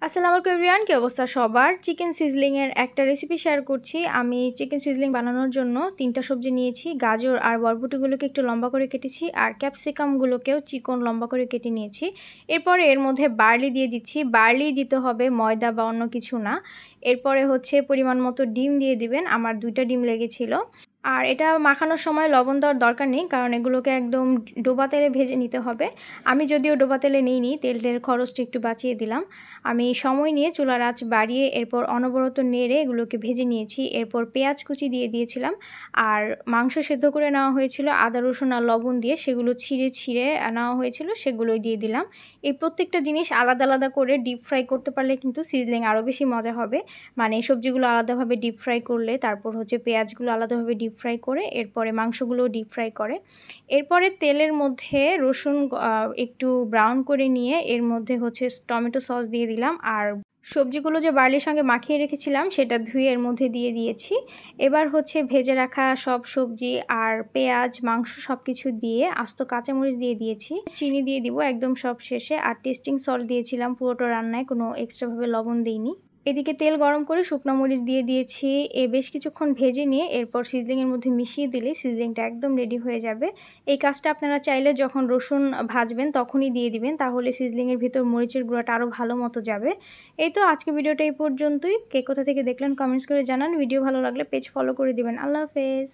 আসসালামু আলাইকুম এভরিওয়ান, কি অবস্থা সবার? চিকেন সিজলিং এর একটা রেসিপি শেয়ার করছি। আমি চিকেন সিজলিং বানানোর জন্য 3টা সবজি নিয়েছি। গাজর আর বরবটিগুলোকে একটু লম্বা করে কেটেছি, আর ক্যাপসিকামগুলোকেও চিকন লম্বা করে কেটে নিয়েছি। এরপরে এর মধ্যে বার্লি দিয়ে দিচ্ছি। বার্লি দিতে হবে, ময়দা বা অন্য কিছু না। এরপরে হচ্ছে পরিমাণ মতো ডিম দিয়ে দিবেন। আমার 2টা ডিম লেগেছিল। আর এটা মাখানোর সময় লবণ দেওয়ার দরকার নেই, কারণ এগুলোকে একদম ডোবা তেলে ভেজে নিতে হবে। আমি যদিও ডোবা তেলে নিইনি, তেলের খরচটা একটু বাঁচিয়ে দিলাম। আমি সময় নিয়ে চুলার আঁচ বাড়িয়ে এরপর অনবরত নেড়ে এগুলোকে ভেজে নিয়েছি। এরপর পেঁয়াজ কুচি দিয়ে দিয়েছিলাম, আর মাংস সেদ্ধ করে নেওয়া হয়েছিল আদা রসুন আর লবণ দিয়ে, সেগুলো ছিঁড়ে ছিঁড়ে নেওয়া হয়েছিল, সেগুলোই দিয়ে দিলাম। এই প্রত্যেকটা জিনিস আলাদা আলাদা করে ডিপ ফ্রাই করতে পারলে কিন্তু সিজলিং আরও বেশি মজা হবে। মানে সবজিগুলো আলাদাভাবে ডিপ ফ্রাই করলে, তারপর হচ্ছে পেঁয়াজগুলো আলাদাভাবে ডিপ ফ্রাই করে, এরপরে মাংসগুলো ডিপ ফ্রাই করে। এরপরে তেলের মধ্যে রসুন একটু ব্রাউন করে নিয়ে এর মধ্যে হচ্ছে টমেটো সস দিয়ে দিলাম, আর সবজিগুলো যে বার্লির সঙ্গে মাখিয়ে রেখেছিলাম সেটা ধুয়ে এর মধ্যে দিয়ে দিয়েছি। এবার হচ্ছে ভেজে রাখা সব সবজি আর পেঁয়াজ মাংস সব কিছু দিয়ে আস্ত কাঁচামরিচ দিয়ে দিয়েছি। চিনি দিয়ে দিব একদম সব শেষে, আর টেস্টিং সল্ট দিয়েছিলাম পুরোটা রান্নায়, কোনো এক্সট্রাভাবে লবণ দিইনি। এদিকে তেল গরম করে শুকনো মরিচ দিয়ে দিয়েছি। বেশ কিছুক্ষণ ভেজে নিয়ে এরপর সিজলিংয়ের মধ্যে মিশিয়ে দিলে সিজলিংটা একদম রেডি হয়ে যাবে। এই কাজটা আপনারা চাইলে যখন রসুন ভাজবেন তখনই দিয়ে দিবেন, তাহলে সিজলিংয়ের ভিতর মরিচের গুঁড়াটা আরও ভালো মতো যাবে। এই তো আজকে ভিডিওটা এই পর্যন্তই। কে কোথা থেকে দেখলেন কমেন্টস করে জানান। ভিডিও ভালো লাগলে পেজ ফলো করে দিবেন। আল্লাহ হাফেজ।